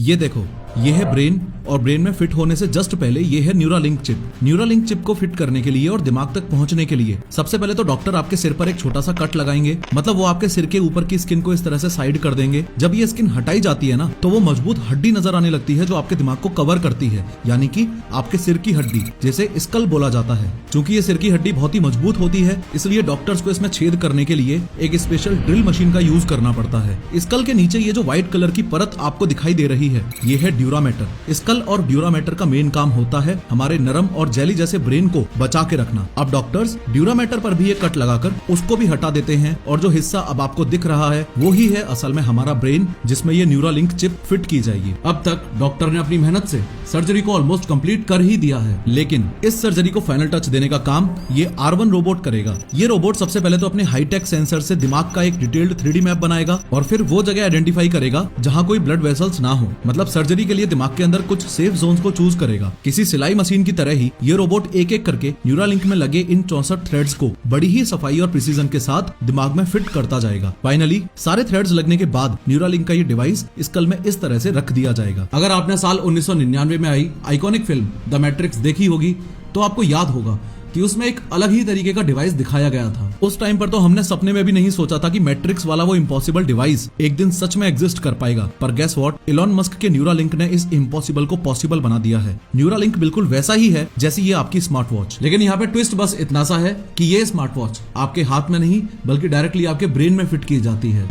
ये देखो, ये है ब्रेन और ब्रेन में फिट होने से जस्ट पहले ये है न्यूरालिंक चिप। न्यूरालिंक चिप को फिट करने के लिए और दिमाग तक पहुंचने के लिए सबसे पहले तो डॉक्टर आपके सिर पर एक छोटा सा कट लगाएंगे, मतलब वो आपके सिर के ऊपर की स्किन को इस तरह से साइड कर देंगे। जब ये स्किन हटाई जाती है ना, तो वो मजबूत हड्डी नजर आने लगती है जो आपके दिमाग को कवर करती है, यानी कि आपके सिर की हड्डी, जिसे स्कल बोला जाता है। चूंकि ये सिर की हड्डी बहुत ही मजबूत होती है, इसलिए डॉक्टर्स को इसमें छेद करने के लिए एक स्पेशल ड्रिल मशीन का यूज करना पड़ता है। स्कल के नीचे ये जो व्हाइट कलर की परत आपको दिखाई दे रही है, ये है ड्यूरामेटर। स्कल और ड्यूरामेटर का मेन काम होता है हमारे नरम और जेली जैसे ब्रेन को बचा के रखना। अब डॉक्टर्स ड्यूरामेटर पर भी एक कट लगाकर उसको भी हटा देते हैं और जो हिस्सा अब आपको दिख रहा है वो ही है असल में हमारा ब्रेन, जिसमें ये न्यूरालिंक चिप फिट की जाएगी। अब तक डॉक्टर ने अपनी मेहनत से सर्जरी को ऑलमोस्ट कंप्लीट कर ही दिया है, लेकिन इस सर्जरी को फाइनल टच देने का काम ये R1 रोबोट करेगा। ये रोबोट सबसे पहले तो अपने हाईटेक सेंसर से दिमाग का एक डिटेल्ड 3D मैप बनाएगा और फिर वो जगह आइडेंटिफाई करेगा जहाँ कोई ब्लड वेसल्स ना हो, मतलब सर्जरी के लिए दिमाग के अंदर कुछ सेफ जोन्स को चूज करेगा। किसी सिलाई मशीन की तरह ही ये रोबोट एक एक करके न्यूरालिंक में लगे इन 64 थ्रेड्स को बड़ी ही सफाई और प्रिसीजन के साथ दिमाग में फिट करता जाएगा। फाइनली सारे थ्रेड्स लगने के बाद न्यूरालिंक का ये डिवाइस स्कल में इस तरह से रख दिया जाएगा। अगर आपने साल 1999 में आई आइकॉनिक फिल्म द मैट्रिक्स देखी होगी तो आपको याद होगा कि उसमें एक अलग ही तरीके का डिवाइस दिखाया गया था। उस टाइम पर तो हमने सपने में भी नहीं सोचा था कि मैट्रिक्स वाला वो इम्पॉसिबल डिवाइस एक दिन सच में एग्जिस्ट कर पाएगा। पर गेस व्हाट, इलॉन मस्क के न्यूरालिंक ने इस इम्पॉसिबल को पॉसिबल बना दिया है। न्यूरालिंक बिल्कुल वैसा ही है जैसी ये आपकी स्मार्ट वॉच, लेकिन यहाँ पे ट्विस्ट बस इतना सा है कि ये स्मार्ट वॉच आपके हाथ में नहीं बल्कि डायरेक्टली आपके ब्रेन में फिट की जाती है।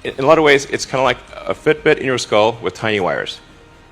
In a lot of ways, it's kind of like a Fitbit in your skull with tiny wires.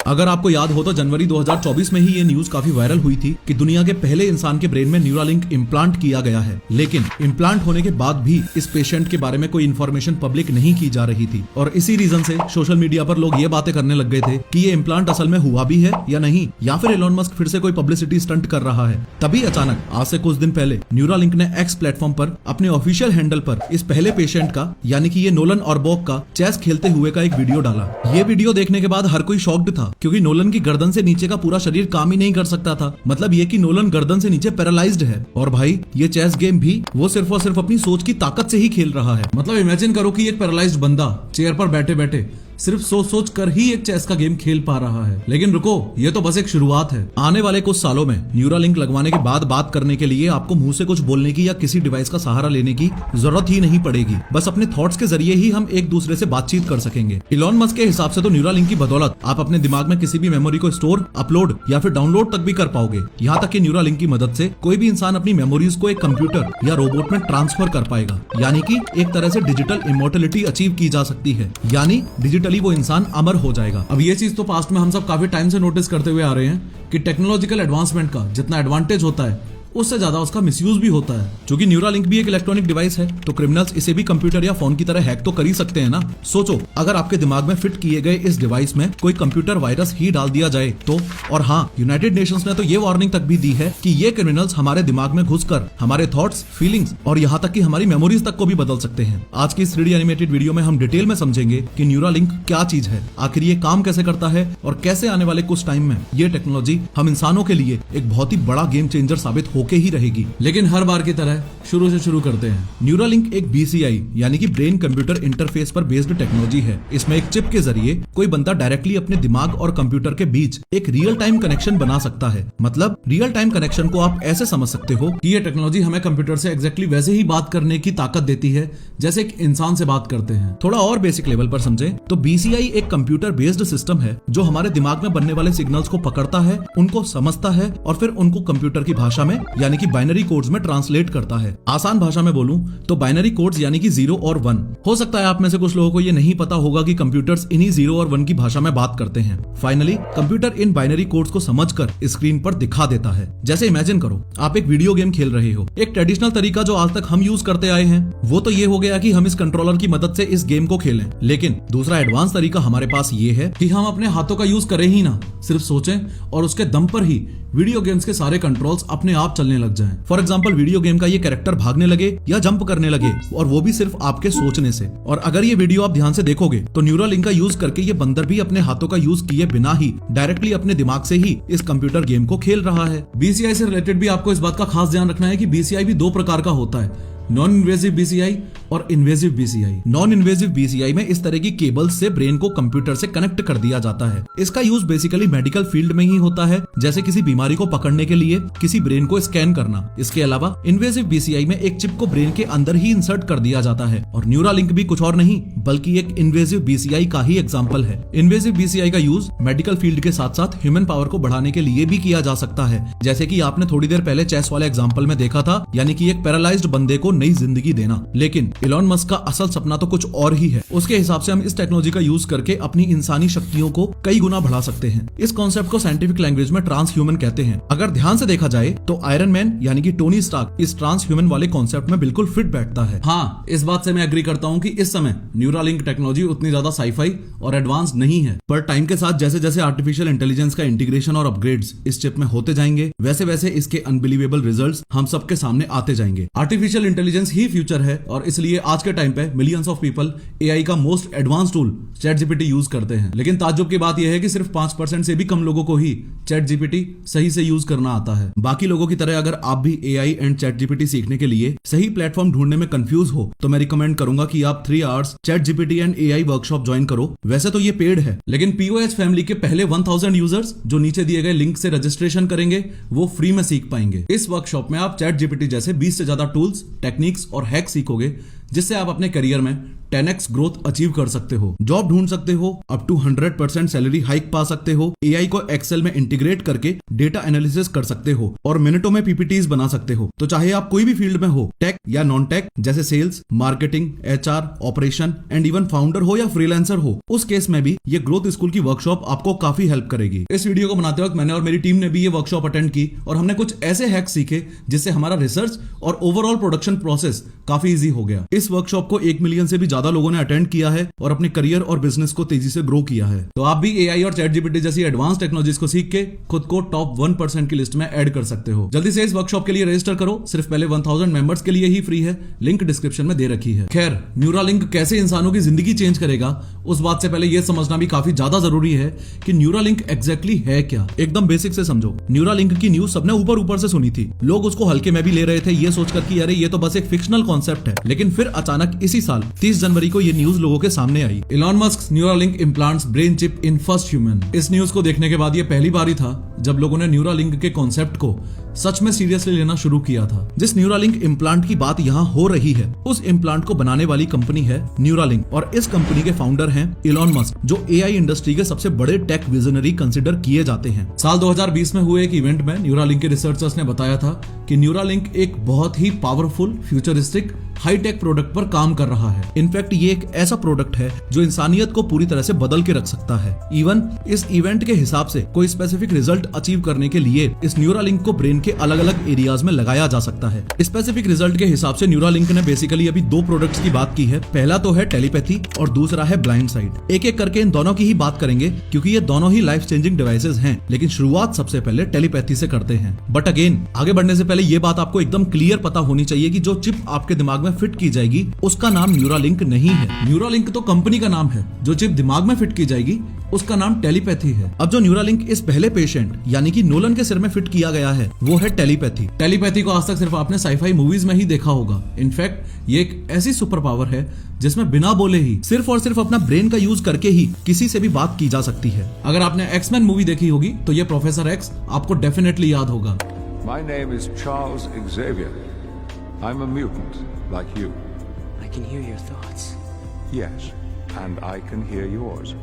अगर आपको याद हो तो जनवरी 2024 में ही ये न्यूज काफी वायरल हुई थी कि दुनिया के पहले इंसान के ब्रेन में न्यूरालिंक इम्प्लांट किया गया है, लेकिन इम्प्लांट होने के बाद भी इस पेशेंट के बारे में कोई इन्फॉर्मेशन पब्लिक नहीं की जा रही थी। और इसी रीजन से सोशल मीडिया पर लोग ये बातें करने लग गए थे कि ये इम्प्लांट असल में हुआ भी है या नहीं, या फिर एलोन मस्क फिर से कोई पब्लिसिटी स्टंट कर रहा है। तभी अचानक आज से कुछ दिन पहले न्यूरालिंक ने एक्स प्लेटफॉर्म पर अपने ऑफिशियल हैंडल पर इस पहले पेशेंट का, यानी कि ये नोलन ऑरबॉक का चेस खेलते हुए का एक वीडियो डाला। ये वीडियो देखने के बाद हर कोई शॉक्ड था, क्योंकि नोलन की गर्दन से नीचे का पूरा शरीर काम ही नहीं कर सकता था। मतलब ये कि नोलन गर्दन से नीचे पैरालाइज्ड है और भाई ये चेस गेम भी वो सिर्फ और सिर्फ अपनी सोच की ताकत से ही खेल रहा है। मतलब इमेजिन करो कि एक पैरालाइज्ड बंदा चेयर पर बैठे बैठे सिर्फ सोच कर ही एक चेस का गेम खेल पा रहा है। लेकिन रुको, ये तो बस एक शुरुआत है। आने वाले कुछ सालों में न्यूरालिंक लगवाने के बाद बात करने के लिए आपको मुंह से कुछ बोलने की या किसी डिवाइस का सहारा लेने की जरूरत ही नहीं पड़ेगी। बस अपने थॉट्स के जरिए ही हम एक दूसरे से बातचीत कर सकेंगे। इलॉन मस्क के हिसाब से तो न्यूरालिंक की बदौलत आप अपने दिमाग में किसी भी मेमोरी को स्टोर, अपलोड या फिर डाउनलोड तक भी कर पाओगे। यहाँ तक कि न्यूरालिंक की मदद से कोई भी इंसान अपनी मेमोरीज को एक कंप्यूटर या रोबोट में ट्रांसफर कर पाएगा, यानी कि एक तरह से डिजिटल इमोर्टलिटी अचीव की जा सकती है, यानी डिजिटली वो इंसान अमर हो जाएगा। अब ये चीज तो पास्ट में हम सब काफी टाइम से नोटिस करते हुए आ रहे हैं कि टेक्नोलॉजिकल एडवांसमेंट का जितना एडवांटेज होता है उससे ज्यादा उसका मिसयूज भी होता है। क्योंकि न्यूरालिंक भी एक इलेक्ट्रॉनिक डिवाइस है, तो क्रिमिनल्स इसे भी कंप्यूटर या फोन की तरह हैक तो कर ही सकते हैं ना। सोचो, अगर आपके दिमाग में फिट किए गए इस डिवाइस में कोई कंप्यूटर वायरस ही डाल दिया जाए तो। और हाँ, यूनाइटेड नेशंस ने तो ये वार्निंग तक भी दी है कि ये क्रिमिनल्स हमारे दिमाग में घुसकर हमारे थॉट्स, फीलिंग्स और यहाँ तक कि हमारी मेमोरीज तक को भी बदल सकते हैं। आज की इस 3D एनिमेटेड वीडियो में हम डिटेल में समझेंगे कि न्यूरालिंक क्या चीज है, आखिर ये काम कैसे करता है और कैसे आने वाले कुछ टाइम में ये टेक्नोलॉजी हम इंसानों के लिए एक बहुत ही बड़ा गेम चेंजर साबित होके ही रहेगी। लेकिन हर बार की तरह शुरू से शुरू करते हैं। न्यूरालिंक एक BCI यानी कि ब्रेन कंप्यूटर इंटरफेस पर बेस्ड टेक्नोलॉजी है। इसमें एक चिप के जरिए कोई बंदा डायरेक्टली अपने दिमाग और कंप्यूटर के बीच एक रियल टाइम कनेक्शन बना सकता है। मतलब रियल टाइम कनेक्शन को आप ऐसे समझ सकते हो कि ये टेक्नोलॉजी हमें कंप्यूटर से एग्जैक्टली वैसे ही बात करने की ताकत देती है जैसे एक इंसान से बात करते हैं। थोड़ा और बेसिक लेवल पर समझें तो BCI एक कंप्यूटर बेस्ड सिस्टम है जो हमारे दिमाग में बनने वाले सिग्नल्स को पकड़ता है, उनको समझता है और फिर उनको कंप्यूटर की भाषा में यानी कि बाइनरी कोड्स में ट्रांसलेट करता है। आसान भाषा में बोलूं तो बाइनरी कोड्स यानी कि 0 और 1। हो सकता है आप में से कुछ लोगों को ये नहीं पता होगा कि कंप्यूटर्स इन्हीं 0 और 1 की भाषा में बात करते हैं। Finally computer in binary codes को समझकर स्क्रीन पर दिखा देता है। जैसे इमेजिन करो आप एक वीडियो गेम खेल रहे हो। एक ट्रेडिशनल तरीका जो आज तक हम यूज करते आए हैं वो तो ये हो गया कि हम इस कंट्रोलर की मदद से इस गेम को खेलें, लेकिन दूसरा एडवांस तरीका हमारे पास ये है कि हम अपने हाथों का यूज करें ही ना, सिर्फ सोचें और उसके दम पर ही वीडियो गेम्स के सारे कंट्रोल्स अपने आप चलने लग जाएं। फॉर एग्जांपल वीडियो गेम का ये कैरेक्टर भागने लगे या जंप करने लगे, और वो भी सिर्फ आपके सोचने से। और अगर ये वीडियो आप ध्यान से देखोगे तो न्यूरालिंक का यूज करके ये बंदर भी अपने हाथों का यूज किए बिना ही डायरेक्टली अपने दिमाग से ही इस कंप्यूटर गेम को खेल रहा है। BCI से रिलेटेड भी आपको इस बात का खास ध्यान रखना है कि BCI भी 2 प्रकार का होता है, नॉन इन्वेजिव BCI और invasive BCI. Non invasive BCI में इस तरह की केबल्स से ब्रेन को कंप्यूटर से कनेक्ट कर दिया जाता है। इसका यूज बेसिकली मेडिकल फील्ड में ही होता है, जैसे किसी बीमारी को पकड़ने के लिए किसी ब्रेन को स्कैन करना। इसके अलावा इन्वेजिव बीसीआई में एक चिप को ब्रेन के अंदर ही इंसर्ट कर दिया जाता है और न्यूरालिंक भी कुछ और नहीं बल्कि एक इन्वेजिव बीसीआई का ही एग्जांपल है। इन्वेजिव बीसीआई का यूज मेडिकल फील्ड के साथ साथ ह्यूमन पावर को बढ़ाने के लिए भी किया जा सकता है, जैसे कि आपने थोड़ी देर पहले चेस वाले एग्जांपल में देखा था, यानी कि एक पैरालाइज्ड बंदे को नई जिंदगी देना। लेकिन इलॉन मस्क का असल सपना तो कुछ और ही है। उसके हिसाब से हम इस टेक्नोलॉजी का यूज करके अपनी इंसानी शक्तियों को कई गुना बढ़ा सकते हैं। इस कॉन्सेप्ट को साइंटिफिक लैंग्वेज में ट्रांस ह्यूमन कहते हैं। अगर ध्यान से देखा जाए तो आयरन मैन यानी कि टोनी स्टार्क इस ट्रांस ह्यूमन वाले कॉन्सेप्ट में बिल्कुल फिट बैठता है। हाँ, इस बात से मैं एग्री करता हूँ कि इस समय न्यूरालिंक टेक्नोलॉजी उतनी ज्यादा साईफाई और एडवांस नहीं है, पर टाइम के साथ जैसे जैसे आर्टिफिशियल इंटेलिजेंस का इंटीग्रेशन और अपग्रेड्स इस चिप में होते जाएंगे, वैसे वैसे इसके अनबिलीवेबल रिजल्ट्स हम सबके सामने आते जाएंगे। आर्टिफिशियल इंटेलिजेंस ही फ्यूचर है और इसलिए आज के टाइम पे मिलियंस ऑफ पीपल एआई का most advance tool chat GPT use करते हैं। लेकिन ताज्जुब की बात यह है कि सिर्फ 5% से भी कम लोगों को ही चैट जीपीटी सही से यूज करना आता है। बाकी लोगों की तरह अगर आप भी एआई एंड चैट जीपीटी सीखने के लिए सही प्लेटफॉर्म ढूंढने में कंफ्यूज हो तो मैं रिकमेंड करूंगा कि आप 3 hours chat GPT and AI workshop join करो। वैसे तो ये पेड है, लेकिन पीओएच फैमिली के पहले 1000 यूजर्स जो नीचे दिए गए लिंक से रजिस्ट्रेशन करेंगे वो फ्री में सीख पाएंगे। इस वर्कशॉप में आप चैट जीपीटी जैसे 20 से ज्यादा टूल्स, टेक्निक्स और हैक सीखोगे जिससे आप अपने करियर में 10x ग्रोथ अचीव कर सकते हो, जॉब ढूंढ सकते हो, अप टू 100% सैलरी हाइक पा सकते हो, एआई को एक्सेल में इंटीग्रेट करके डेटा एनालिसिस कर सकते हो और मिनटों में पीपीटीज बना सकते हो। तो चाहे आप कोई भी फील्ड में हो, टेक या नॉन टेक जैसे sales, marketing, HR, operation and even founder हो या फ्रीलांसर हो, उस केस में भी ये ग्रोथ स्कूल की वर्कशॉप आपको काफी हेल्प करेगी। इस वीडियो को बनाते वक्त मैंने और मेरी टीम ने भी ये वर्कशॉप अटेंड की और हमने कुछ ऐसे हैक्स सीखे जिससे हमारा रिसर्च और ओवरऑल प्रोडक्शन प्रोसेस काफी इजी हो गया। इस वर्कशॉप को 1 मिलियन से भी ज्यादा लोगों ने अटेंड किया है और अपने करियर और बिजनेस को तेजी से ग्रो किया है। तो आप भी एआई और चैट जीपीटी जैसी एडवांस टेक्नोलॉजीज को सीख के खुद को टॉप 1% की लिस्ट में ऐड कर सकते हो। जल्दी से इस वर्कशॉप के लिए रजिस्टर करो, सिर्फ पहले 1000 मेंबर्स के लिए ही फ्री है, लिंक डिस्क्रिप्शन में दे रखी है। खैर, न्यूरालिंक कैसे इंसानों की जिंदगी चेंज करेगा उस बात से पहले यह समझना भी काफी ज्यादा जरूरी है कि न्यूरालिंक एग्जैक्टली है क्या। एकदम बेसिक से समझो। न्यूरालिंक की न्यूज सबने ऊपर से सुनी थी, लोग उसको हल्के में भी ले रहे थे ये सोचकर कि अरे ये तो बस एक फिक्शनल कॉन्सेप्ट है। लेकिन फिर अचानक इसी साल 30 जनवरी को ये न्यूज लोगों के सामने आई। Elon Musk Neuralink implants brain chip in first human. इस न्यूज को देखने के बाद ये पहली बार ही था जब लोगों ने न्यूरालिंक के कॉन्सेप्ट को सच में सीरियसली लेना शुरू किया था। जिस न्यूरालिंक इम्प्लांट की बात यहाँ हो रही है उस इम्प्लांट को बनाने वाली कंपनी है न्यूरालिंक और इस कंपनी के फाउंडर हैं इलॉन मस्क, जो एआई इंडस्ट्री के सबसे बड़े टेक विजनरी कंसिडर किए जाते हैं। साल 2020 में हुए एक इवेंट में न्यूरालिंक के रिसर्चर्स ने बताया था कि न्यूरालिंक एक बहुत ही पावरफुल, फ्यूचरिस्टिक, हाईटेक प्रोडक्ट पर काम कर रहा है। इनफैक्ट ये एक ऐसा प्रोडक्ट है जो इंसानियत को पूरी तरह से बदल के रख सकता है। इवन इस इवेंट के हिसाब से कोई स्पेसिफिक रिजल्ट अचीव करने के लिए इस न्यूरालिंक को ब्रेन के अलग अलग एरियाज में लगाया जा सकता है। स्पेसिफिक रिजल्ट के हिसाब से न्यूरालिंक ने बेसिकली अभी 2 प्रोडक्ट्स की बात की है। पहला तो है टेलीपैथी और दूसरा है ब्लाइंड साइट। एक एक करके इन दोनों की ही बात करेंगे क्योंकि ये दोनों ही लाइफ चेंजिंग डिवाइसेस हैं। लेकिन शुरुआत सबसे पहले टेलीपैथी से करते हैं। बट अगेन, आगे बढ़ने से पहले ये बात आपको एकदम क्लियर पता होनी चाहिए कि जो चिप आपके दिमाग में फिट की जाएगी उसका नाम न्यूरालिंक नहीं है। न्यूरालिंक तो कंपनी का नाम है, जो चिप दिमाग में फिट की जाएगी उसका नाम टेलीपैथी है। अब जो न्यूरालिंक इस पहले पेशेंट यानी कि नोलन के सिर में फिट किया गया है वो है टेलीपैथी। टेलीपैथी को आज तक सिर्फ आपने साईफाई मूवीज में ही देखा होगा। इनफैक्ट ये एक ऐसी सुपर पावर है जिसमें बिना बोले ही सिर्फ और सिर्फ अपना ब्रेन का यूज करके ही किसी से भी बात की जा सकती है। अगर आपने एक्समैन मूवी देखी होगी तो ये प्रोफेसर एक्स आपको डेफिनेटली याद होगा। My name is Charles Xavier. I'm a mutant like you. I can hear your thoughts. Yes, and I can hear yours.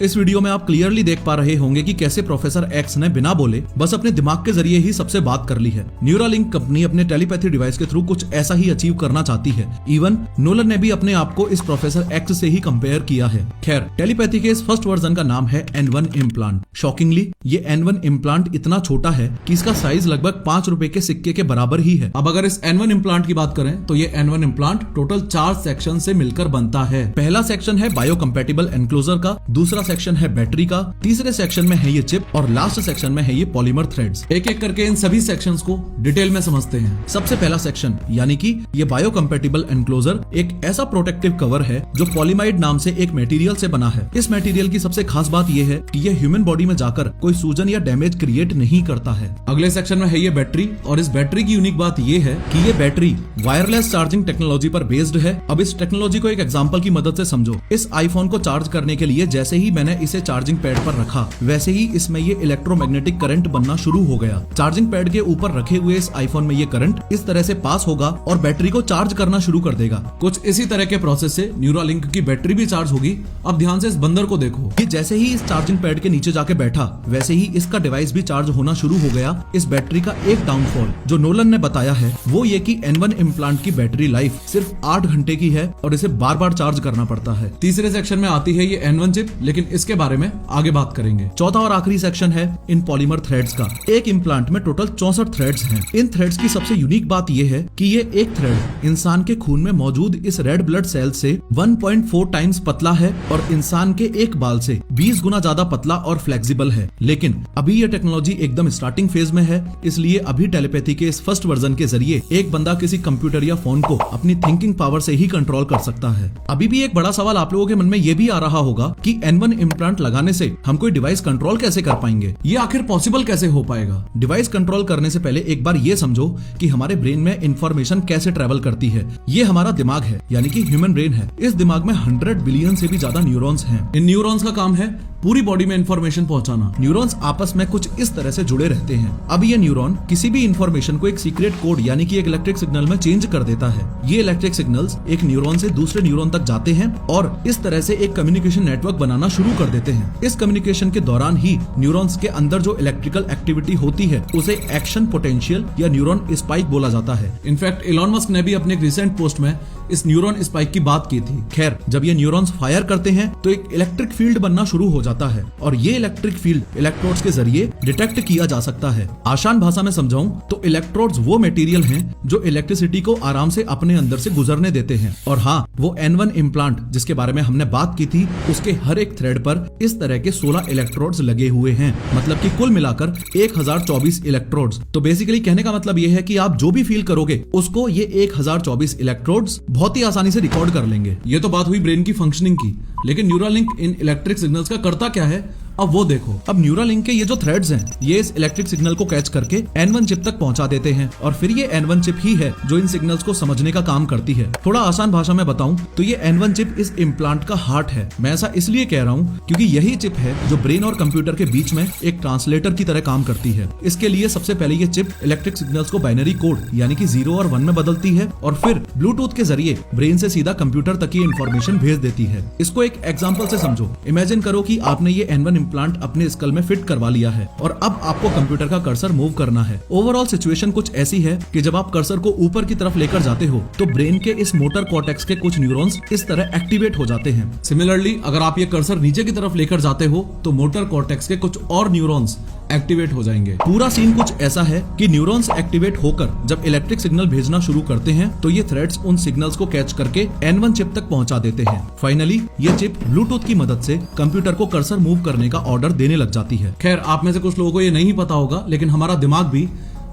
इस वीडियो में आप क्लियरली देख पा रहे होंगे कि कैसे प्रोफेसर एक्स ने बिना बोले बस अपने दिमाग के जरिए ही सबसे बात कर ली है। न्यूरालिंक कंपनी अपने टेलीपैथी डिवाइस के थ्रू कुछ ऐसा ही अचीव करना चाहती है। इवन नोलन ने भी अपने आप को इस प्रोफेसर एक्स से ही कंपेयर किया है। खैर, टेलीपैथी के इस फर्स्ट वर्जन का नाम है N1 इम्प्लांट। शॉकिंगली ये N1 इम्प्लांट इतना छोटा है कि इसका साइज लगभग 5 रुपए के सिक्के के बराबर ही है। अब अगर इस N1 इम्प्लांट की बात करें तो ये N1 इम्प्लांट टोटल 4 सेक्शन से मिलकर बनता है। पहला सेक्शन है बायोकम्पैटिबल एनक्लोजर का, दूसरा सेक्शन है बैटरी का, तीसरे सेक्शन में है ये चिप और लास्ट सेक्शन में है ये पॉलीमर थ्रेड्स। एक एक करके इन सभी सेक्शंस को डिटेल में समझते हैं। सबसे पहला सेक्शन यानी कि ये बायोकम्पेटिबल एनक्लोजर एक ऐसा प्रोटेक्टिव कवर है जो पॉलीमाइड नाम से एक मटेरियल से बना है। इस मटेरियल की सबसे खास बात ये है कि ये ह्यूमन बॉडी में जाकर कोई सूजन या डैमेज क्रिएट नहीं करता है। अगले सेक्शन में है ये बैटरी और इस बैटरी की यूनिक बात ये है कि ये बैटरी वायरलेस चार्जिंग टेक्नोलॉजी पर बेस्ड है। अब इस टेक्नोलॉजी को एक एग्जांपल की मदद से समझो। इस आईफोन को चार्ज करने के लिए जैसे ही मैंने इसे चार्जिंग पैड पर रखा वैसे ही इसमें ये इलेक्ट्रोमैग्नेटिक करंट बनना शुरू हो गया। चार्जिंग पैड के ऊपर रखे हुए इस आईफोन में ये करंट इस तरह से पास होगा और बैटरी को चार्ज करना शुरू कर देगा। कुछ इसी तरह के प्रोसेस से न्यूरालिंक की बैटरी भी चार्ज होगी। अब ध्यान से इस बंदर को देखो, ये जैसे ही इस चार्जिंग पैड के नीचे जाके बैठा वैसे ही इसका डिवाइस भी चार्ज होना शुरू हो गया। इस बैटरी का एक डाउनफॉल जो नोलन ने बताया है वो ये कि N1 इम्प्लांट की बैटरी लाइफ सिर्फ 8 घंटे की है और इसे बार बार चार्ज करना पड़ता है। तीसरे सेक्शन में आती है ये N1 चिप, लेकिन इसके बारे में आगे बात करेंगे। चौथा और आखिरी सेक्शन है इन पॉलीमर थ्रेड्स का। एक इम्प्लांट में टोटल 64 थ्रेड्स हैं। इन थ्रेड्स की सबसे यूनिक बात ये है कि ये एक थ्रेड इंसान के खून में मौजूद इस रेड ब्लड सेल से 1.4 टाइम्स पतला है और इंसान के एक बाल से 20 गुना ज्यादा पतला और फ्लेक्सिबल है। लेकिन अभी ये टेक्नोलॉजी एकदम स्टार्टिंग फेज में है, इसलिए अभी टेलीपैथी के इस फर्स्ट वर्जन के जरिए एक बंदा किसी कंप्यूटर या फोन को अपनी थिंकिंग पावर से ही कंट्रोल कर सकता है। अभी भी एक बड़ा सवाल आप लोगों के मन में ये भी आ रहा होगा कि N1 इम्प्लांट लगाने से हम कोई डिवाइस कंट्रोल कैसे कर पाएंगे, ये आखिर पॉसिबल कैसे हो पाएगा। डिवाइस कंट्रोल करने से पहले एक बार ये समझो कि हमारे ब्रेन में इंफॉर्मेशन कैसे ट्रेवल करती है। ये हमारा दिमाग है यानी कि ह्यूमन ब्रेन है। इस दिमाग में 100 बिलियन से भी ज्यादा न्यूरॉन्स हैं। इन न्यूरॉन्स का काम है पूरी बॉडी में इंफॉर्मेशन पहुंचाना। न्यूरॉन्स आपस में कुछ इस तरह से जुड़े रहते हैं। अब ये न्यूरॉन किसी भी इंफॉर्मेशन को एक सीक्रेट कोड यानी कि एक इलेक्ट्रिक सिग्नल में चेंज कर देता है। ये इलेक्ट्रिक सिग्नल्स एक न्यूरॉन से दूसरे न्यूरॉन तक जाते हैं और इस तरह से एक कम्युनिकेशन नेटवर्क बनाना शुरू कर देते हैं। इस कम्युनिकेशन के दौरान ही न्यूरॉन्स के अंदर जो इलेक्ट्रिकल एक्टिविटी होती है उसे एक्शन पोटेंशियल या न्यूरॉन स्पाइक बोला जाता है। इनफैक्ट एलॉन मस्क ने भी अपने एक रिसेंट पोस्ट में इस न्यूरॉन स्पाइक की बात की थी। खैर, जब ये न्यूरॉन्स फायर करते हैं तो एक इलेक्ट्रिक फील्ड बनना शुरू हो जाता है और ये इलेक्ट्रिक फील्ड इलेक्ट्रोड्स के जरिए डिटेक्ट किया जा सकता है। आसान भाषा में समझाऊं तो इलेक्ट्रोड्स वो मटेरियल हैं जो इलेक्ट्रिसिटी को आराम से अपने अंदर से गुजरने देते हैं। और हाँ, वो N1 इम्प्लांट जिसके बारे में हमने बात की थी उसके हर एक थ्रेड पर इस तरह के 16 इलेक्ट्रोड्स लगे हुए हैं, मतलब कि कुल मिलाकर 1024 इलेक्ट्रोड्स। तो बेसिकली कहने का मतलब ये है कि आप जो भी फील करोगे उसको ये 1024 इलेक्ट्रोड्स बहुत ही आसानी से रिकॉर्ड कर लेंगे। ये तो बात हुई ब्रेन की फंक्शनिंग की, लेकिन न्यूरालिंक इन इलेक्ट्रिक सिग्नल्स का करता क्या है अब वो देखो। अब न्यूरालिंक के ये जो थ्रेड्स हैं ये इस इलेक्ट्रिक सिग्नल को कैच करके N1 चिप तक पहुंचा देते हैं और फिर ये N1 चिप ही है जो इन सिग्नल्स को समझने का काम करती है। थोड़ा आसान भाषा में बताऊं तो ये N1 चिप इस इम्प्लांट का हार्ट है। मैं ऐसा इसलिए कह रहा हूं क्योंकि यही चिप है जो ब्रेन और कंप्यूटर के बीच में एक ट्रांसलेटर की तरह काम करती है। इसके लिए सबसे पहले ये चिप इलेक्ट्रिक सिग्नल्स को बाइनरी कोड यानी कि 0 और 1 में बदलती है और फिर ब्लूटूथ के जरिए ब्रेन से सीधा कंप्यूटर तक की इंफॉर्मेशन भेज देती है। इसको एक एग्जाम्पल से समझो। इमेजिन करो कि आपने ये N1 इम्प्लांट अपने स्कल में फिट करवा लिया है और अब आपको कंप्यूटर का कर्सर मूव करना है। ओवरऑल सिचुएशन कुछ ऐसी है कि जब आप कर्सर को ऊपर की तरफ लेकर जाते हो तो ब्रेन के इस मोटर कॉर्टेक्स के कुछ न्यूरॉन्स इस तरह एक्टिवेट हो जाते हैं। सिमिलरली अगर आप ये कर्सर नीचे की तरफ लेकर जाते हो तो मोटर कॉर्टेक्स के कुछ और न्यूरॉन्स एक्टिवेट हो जाएंगे। पूरा सीन कुछ ऐसा है कि न्यूरॉन्स एक्टिवेट होकर जब इलेक्ट्रिक सिग्नल भेजना शुरू करते हैं तो ये थ्रेड्स उन सिग्नल्स को कैच करके N1 चिप तक पहुंचा देते हैं। फाइनली ये चिप ब्लूटूथ की मदद से कंप्यूटर को कर्सर मूव करने का ऑर्डर देने लग जाती है। खैर, आप में से कुछ लोगों को ये नहीं पता होगा, लेकिन हमारा दिमाग भी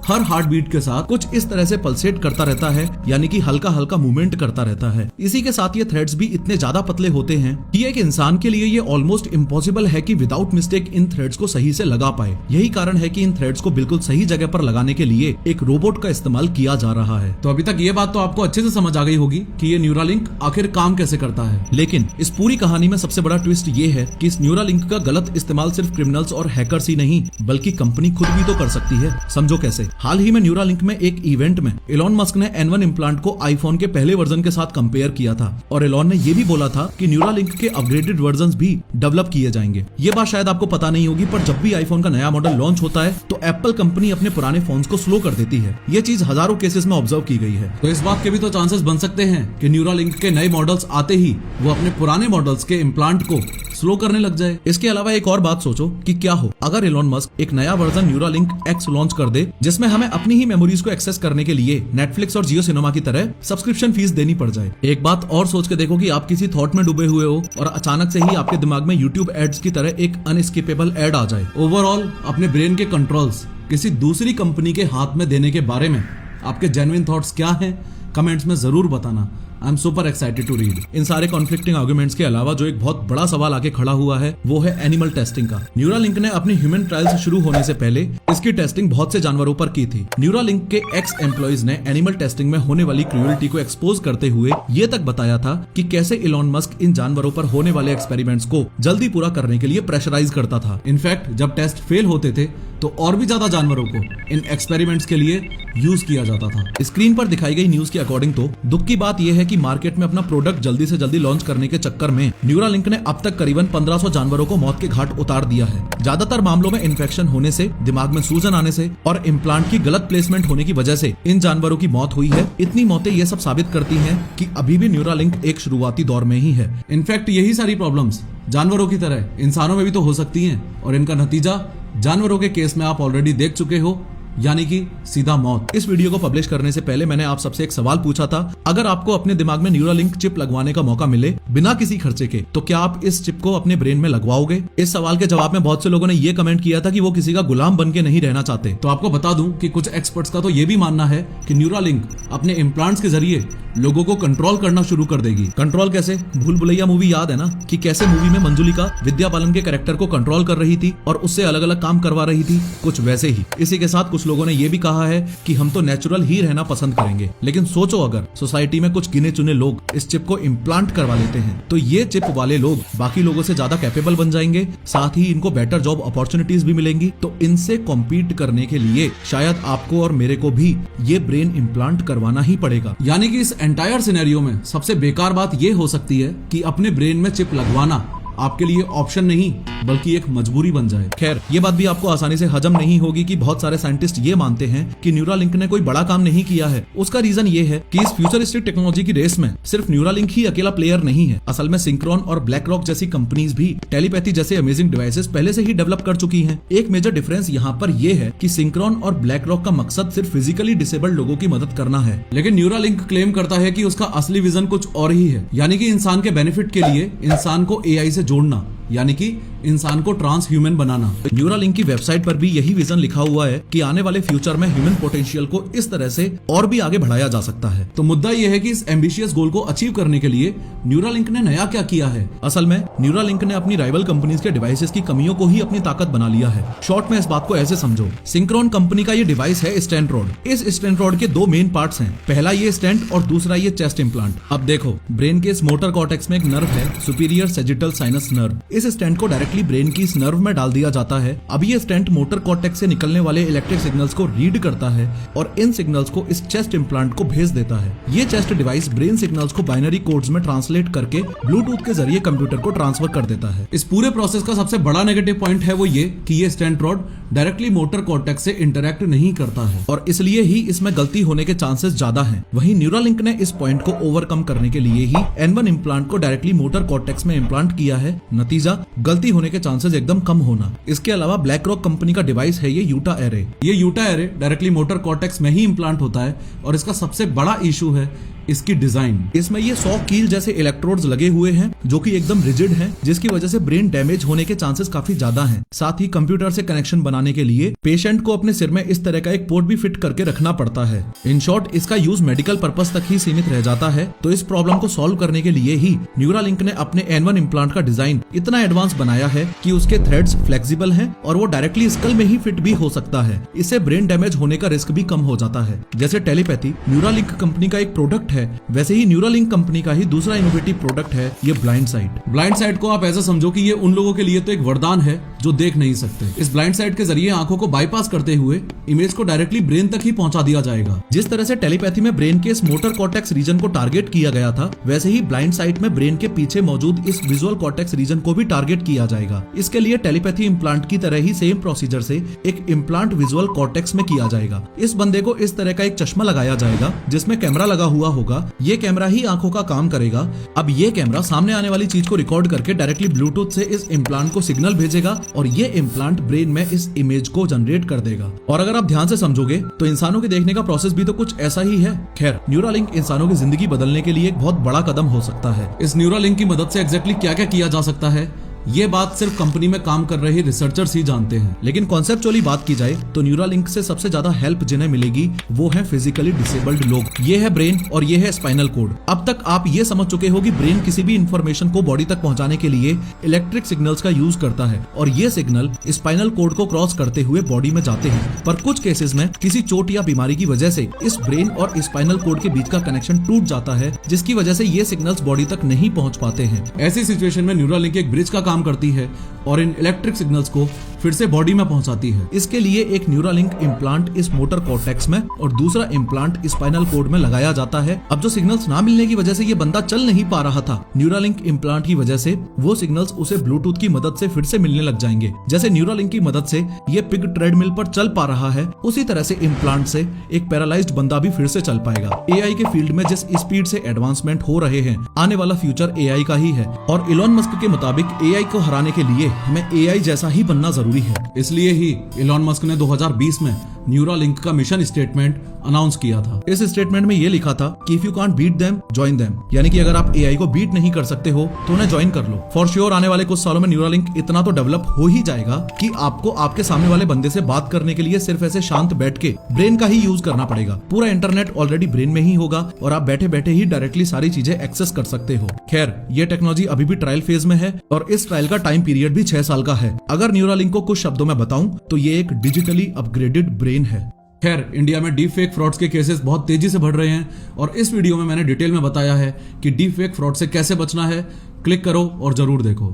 हर हार्ट बीट के साथ कुछ इस तरह से पल्सेट करता रहता है, यानी कि हल्का हल्का मूवमेंट करता रहता है। इसी के साथ ये थ्रेड्स भी इतने ज्यादा पतले होते हैं कि एक इंसान के लिए ये ऑलमोस्ट इम्पॉसिबल है कि विदाउट मिस्टेक इन थ्रेड्स को सही से लगा पाए। यही कारण है कि इन थ्रेड्स को बिल्कुल सही जगह पर लगाने के लिए एक रोबोट का इस्तेमाल किया जा रहा है। तो अभी तक ये बात तो आपको अच्छे से समझ आ गई होगी कि ये न्यूरालिंक आखिर काम कैसे करता है। लेकिन इस पूरी कहानी में सबसे बड़ा ट्विस्ट ये है कि इस न्यूरालिंक का गलत इस्तेमाल सिर्फ क्रिमिनल्स और हैकर्स ही नहीं बल्कि कंपनी खुद भी तो कर सकती है। समझो कैसे। हाल ही में न्यूरालिंक में एक इवेंट में एलॉन मस्क ने N1 इम्प्लांट को आईफोन के पहले वर्जन के साथ कंपेयर किया था और एलॉन ने ये भी बोला था कि न्यूरालिंक के अपग्रेडेड वर्जन्स भी डेवलप किए जाएंगे। ये बात शायद आपको पता नहीं होगी, पर जब भी आईफोन का नया मॉडल लॉन्च होता है तो एप्पल कंपनी अपने पुराने फोन्स को स्लो कर देती है। ये चीज हजारों केसेस में ऑब्जर्व की गई है। तो इस बात के भी तो चांसेस बन सकते हैं कि न्यूरालिंक के नए मॉडल्स आते ही वो अपने पुराने मॉडल्स के इम्प्लांट को स्लो करने लग जाए। इसके अलावा एक और बात सोचो कि क्या हो अगर एलॉन मस्क एक नया वर्जन न्यूरालिंक X लॉन्च कर दे जिसमें जिसमें हमें अपनी ही मेमोरीज को एक्सेस करने के लिए नेटफ्लिक्स और जियो सिनेमा की तरह सब्सक्रिप्शन फीस देनी पड़ जाए। एक बात और सोच के देखो कि आप किसी थॉट में डूबे हुए हो और अचानक से ही आपके दिमाग में यूट्यूब एड्स की तरह एक अनस्किपेबल एड आ जाए। ओवरऑल अपने ब्रेन के कंट्रोल्स किसी दूसरी कंपनी के हाथ में देने के बारे में आपके जेन्युइन थॉट्स क्या हैं, कमेंट्स में जरूर बताना। I am super excited to read. इन सारे कॉन्फ्लिक्टिंग आर्गुमेंट्स के अलावा जो एक बहुत बड़ा सवाल आके खड़ा हुआ है वो है एनिमल टेस्टिंग का। न्यूरालिंक ने अपनी ह्यूमन ट्रायल्स शुरू होने से पहले इसकी टेस्टिंग बहुत से जानवरों पर की थी। न्यूरालिंक के एक्स एम्प्लॉइज ने एनिमल टेस्टिंग में होने वाली क्रूएल्टी को एक्सपोज करते हुए ये तक बताया था कि कैसे इलॉन मस्क इन जानवरों पर होने वाले एक्सपेरिमेंट्स को जल्दी पूरा करने के लिए प्रेशराइज करता था। इनफैक्ट जब टेस्ट फेल होते थे तो और भी ज्यादा जानवरों को इन एक्सपेरिमेंट्स के लिए यूज किया जाता था। स्क्रीन पर दिखाई गई न्यूज के अकॉर्डिंग तो दुख की बात यह है कि मार्केट में अपना प्रोडक्ट जल्दी से जल्दी लॉन्च करने के चक्कर में न्यूरालिंक ने अब तक करीबन 1500 जानवरों को मौत के घाट उतार दिया है। ज्यादातर मामलों में इन्फेक्शन होने से, दिमाग में सूजन आने से और इम्प्लांट की गलत प्लेसमेंट होने की वजह से इन जानवरों की मौत हुई है। इतनी मौतें ये सब साबित करती हैं कि अभी भी न्यूरालिंक एक शुरुआती दौर में ही है। इनफैक्ट यही सारी प्रॉब्लम्स जानवरों की तरह इंसानों में भी तो हो सकती हैं और इनका नतीजा जानवरों के केस में आप ऑलरेडी देख चुके हो, यानी कि सीधा मौत। इस वीडियो को पब्लिश करने से पहले मैंने आप सबसे एक सवाल पूछा था, अगर आपको अपने दिमाग में न्यूरालिंक चिप लगवाने का मौका मिले बिना किसी खर्चे के, तो क्या आप इस चिप को अपने ब्रेन में लगवाओगे? इस सवाल के जवाब में बहुत से लोगों ने ये कमेंट किया था कि वो किसी का गुलाम बन के नहीं रहना चाहते। तो आपको बता दूं कि कुछ एक्सपर्ट्स का तो ये भी मानना है कि न्यूरालिंक अपने इम्प्लांट्स के जरिए लोगों को कंट्रोल करना शुरू कर देगी। कंट्रोल कैसे? भूल भुलैया मूवी याद है ना, कि कैसे मूवी में मंजुलिका विद्या बालन के कैरेक्टर को कंट्रोल कर रही थी और उससे अलग अलग काम करवा रही थी, कुछ वैसे ही। इसी के साथ कुछ लोगों ने ये भी कहा है कि हम तो नेचुरल ही रहना पसंद करेंगे, लेकिन सोचो अगर सोसाइटी में कुछ गिने चुने लोग इस चिप को इम्प्लांट करवा लेते हैं तो ये चिप वाले लोग बाकी लोगों से ज्यादा कैपेबल बन जाएंगे, साथ ही इनको बेटर जॉब अपॉर्चुनिटीज भी मिलेंगी। तो इनसे कॉम्पीट करने के लिए शायद आपको और मेरे को भी ये ब्रेन इम्प्लांट करवाना ही पड़ेगा। यानी कि इस एंटायर सिनेरियो में सबसे बेकार बात यह हो सकती है कि अपने ब्रेन में चिप लगवाना आपके लिए ऑप्शन नहीं बल्कि एक मजबूरी बन जाए। खैर, ये बात भी आपको आसानी से हजम नहीं होगी कि बहुत सारे साइंटिस्ट ये मानते हैं कि न्यूरालिंक ने कोई बड़ा काम नहीं किया है। उसका रीजन ये है कि इस फ्यूचरिस्टिक टेक्नोलॉजी की रेस में सिर्फ न्यूरालिंक ही अकेला प्लेयर नहीं है। असल में सिंक्रोन और ब्लैक रॉक जैसी कंपनीज भी टेलीपैथी जैसे अमेजिंग डिवाइसेस पहले से ही डेवलप कर चुकी हैं। एक मेजर डिफरेंस यहाँ पर यह है कि सिंक्रोन और ब्लैक रॉक का मकसद सिर्फ फिजिकली डिसेबल्ड लोगों की मदद करना है, लेकिन न्यूरालिंक क्लेम करता है कि उसका असली विजन कुछ और ही है, यानी कि इंसान के बेनिफिट के लिए इंसान को एआई से जोड़ना, यानी कि इंसान को ट्रांस ह्यूमन बनाना। न्यूरालिंक की वेबसाइट पर भी यही विजन लिखा हुआ है कि आने वाले फ्यूचर में ह्यूमन पोटेंशियल को इस तरह से और भी आगे बढ़ाया जा सकता है। तो मुद्दा यह है कि इस एम्बिशियस गोल को अचीव करने के लिए न्यूरालिंक ने नया क्या किया है। असल में न्यूरालिंक ने अपनी राइवल कंपनीज के डिवाइसेस की कमियों को ही अपनी ताकत बना लिया है। शॉर्ट में इस बात को ऐसे समझो, सिंक्रोन कंपनी का ये डिवाइस है स्टेंट रॉड। इस स्टेंट रॉड के दो मेन पार्ट्स हैं, पहला ये स्टेंट और दूसरा ये चेस्ट इम्प्लांट। अब देखो, ब्रेन के इस मोटर कॉर्टेक्स में एक नर्व है, सुपीरियर सेजिटल साइनस नर्व। इस स्टेंट को डायरेक्टली ब्रेन की इस नर्व में डाल दिया जाता है। अब ये स्टेंट मोटर कॉर्टेक्स से निकलने वाले इलेक्ट्रिक सिग्नल्स को रीड करता है और इन सिग्नल्स को इस चेस्ट इम्प्लांट को भेज देता है। ये चेस्ट डिवाइस ब्रेन सिग्नल्स को बाइनरी कोड्स में ट्रांसलेट करके ब्लूटूथ के जरिए कंप्यूटर को ट्रांसफर कर देता है। इस पूरे प्रोसेस का सबसे बड़ा नेगेटिव पॉइंट है वो ये कि ये stent rod directly motor cortex से इंटरैक्ट नहीं करता है और इसलिए ही इसमें गलती होने के चांसेस ज्यादा हैं। वहीं न्यूरालिंक ने इस पॉइंट को ओवरकम करने के लिए ही N1 इम्प्लांट को डायरेक्टली मोटर कॉर्टेक्स में इम्प्लांट किया है। नतीजा, गलती होने के चांसेस एकदम कम होना। इसके अलावा ब्लैक रॉक कंपनी का डिवाइस है ये यूटा एरे। ये Utah array directly motor cortex में ही इम्प्लांट होता है और इसका सबसे बड़ा इशू है इसकी डिजाइन। इसमें ये 100 कील जैसे इलेक्ट्रोड्स लगे हुए हैं जो कि एकदम रिजिड हैं, जिसकी वजह से ब्रेन डैमेज होने के चांसेस काफी ज्यादा हैं। साथ ही कंप्यूटर से कनेक्शन बनाने के लिए पेशेंट को अपने सिर में इस तरह का एक पोर्ट भी फिट करके रखना पड़ता है। इन शॉर्ट, इसका यूज मेडिकल पर्पस तक ही सीमित रह जाता है। तो इस प्रॉब्लम को सॉल्व करने के लिए ही न्यूरालिंक ने अपने N1 इम्प्लांट का डिजाइन इतना एडवांस बनाया है कि उसके थ्रेड्स फ्लेक्सिबल हैं और वो डायरेक्टली स्कल में ही फिट भी हो सकता है। इससे ब्रेन डैमेज होने का रिस्क भी कम हो जाता है। जैसे टेलीपैथी न्यूरालिंक कंपनी का एक प्रोडक्ट है, वैसे ही न्यूरालिंक कंपनी का ही दूसरा इनोवेटिव प्रोडक्ट है ये ब्लाइंड साइट। ब्लाइंड साइट को आप ऐसा समझो कि ये उन लोगों के लिए तो एक वरदान है जो देख नहीं सकते। इस ब्लाइंड साइट के जरिए आंखों को बाईपास करते हुए इमेज को डायरेक्टली ब्रेन तक ही पहुंचा दिया जाएगा। जिस तरह से टेलीपैथी में ब्रेन के इस मोटर कॉर्टेक्स रीजन को टारगेट किया गया था, वैसे ही ब्लाइंड साइट में ब्रेन के पीछे मौजूद इस विजुअल कॉर्टेक्स रीजन को भी टारगेट किया जाएगा। इसके लिए टेलीपैथी इम्प्लांट की तरह ही सेम प्रोसीजर से एक इम्प्लांट विजुअल कॉर्टेक्स में किया जाएगा। इस बंदे को इस तरह का एक चश्मा लगाया जाएगा जिसमें कैमरा लगा हुआ होगा होगा, ये कैमरा ही आंखों का काम करेगा। अब ये कैमरा सामने आने वाली चीज को रिकॉर्ड करके डायरेक्टली ब्लूटूथ से इस इम्प्लांट को सिग्नल भेजेगा और ये इम्प्लांट ब्रेन में इस इमेज को जनरेट कर देगा। और अगर आप ध्यान से समझोगे तो इंसानों के देखने का प्रोसेस भी तो कुछ ऐसा ही है। खैर, न्यूरालिंक इंसानों की जिंदगी बदलने के लिए एक बहुत बड़ा कदम हो सकता है। इस न्यूरालिंक की मदद से एग्जैक्टली क्या क्या किया जा सकता है, ये बात सिर्फ कंपनी में काम कर रहे रिसर्चर्स ही जानते हैं। लेकिन कॉन्सेप्चुअली बात की जाए तो न्यूरालिंक से सबसे ज्यादा हेल्प जिन्हें मिलेगी वो है फिजिकली डिसेबल्ड लोग। ये है ब्रेन और ये है स्पाइनल कोड। अब तक आप ये समझ चुके हो कि ब्रेन किसी भी इंफॉर्मेशन को बॉडी तक पहुंचाने के लिए इलेक्ट्रिक सिग्नल्स का यूज करता है और ये सिग्नल स्पाइनल कोड को क्रॉस करते हुए बॉडी में जाते हैं। पर कुछ केसेस में किसी चोट या बीमारी की वजह से इस ब्रेन और स्पाइनल कोड के बीच का कनेक्शन टूट जाता है, जिसकी वजह से ये सिग्नल्स बॉडी तक नहीं पहुंच पाते हैं। ऐसी सिचुएशन में न्यूरालिंक एक ब्रिज का काम करती है और इन इलेक्ट्रिक सिग्नल्स को फिर से बॉडी में पहुंचाती है। इसके लिए एक न्यूरालिंक इम्प्लांट इस मोटर कॉर्टेक्स में और दूसरा इम्प्लांट स्पाइनल कोड में लगाया जाता है। अब जो सिग्नल्स ना मिलने की वजह से ये बंदा चल नहीं पा रहा था, न्यूरालिंक इम्प्लांट की वजह से वो सिग्नल्स उसे ब्लूटूथ की मदद से फिर से मिलने लग जाएंगे। जैसे न्यूरालिंक की मदद से ये पिग ट्रेडमिल पर चल पा रहा है, उसी तरह से इम्प्लांट से एक पैरालाइज्ड बंदा भी फिर से चल पाएगा। एआई के फील्ड में जिस स्पीड से एडवांसमेंट हो रहे हैं, आने वाला फ्यूचर एआई का ही है और इलॉन मस्क के मुताबिक एआई को हराने के लिए हमें एआई जैसा ही बनना जरूरी है। इसलिए ही इलॉन मस्क ने 2020 में न्यूरालिंक का मिशन स्टेटमेंट अनाउंस किया था। इस स्टेटमेंट में ये लिखा था कि if you can't beat them join them, यानी कि अगर आप एआई को बीट नहीं कर सकते हो तो उन्हें ज्वाइन कर लो। फॉर श्योर आने वाले कुछ सालों में न्यूरालिंक इतना तो डेवलप हो ही जाएगा कि आपको आपके सामने वाले बंदे से बात करने के लिए सिर्फ ऐसे शांत बैठ के ब्रेन का ही यूज करना पड़ेगा। पूरा इंटरनेट ऑलरेडी ब्रेन में ही होगा और आप बैठे बैठे ही डायरेक्टली सारी चीजें एक्सेस कर सकते हो। खैर, ये टेक्नोलॉजी अभी भी ट्रायल फेज में है और इस ट्रायल का टाइम पीरियड भी 6 साल का है। अगर न्यूरालिंक को कुछ शब्दों में बताऊं तो ये एक डिजिटली अपग्रेडेड ब्रेन है। खैर, इंडिया में डीप फेक फ्रॉड्स के केसेस बहुत तेजी से बढ़ रहे हैं और इस वीडियो में मैंने डिटेल में बताया है कि डीप फेक फ्रॉड से कैसे बचना है। क्लिक करो और जरूर देखो।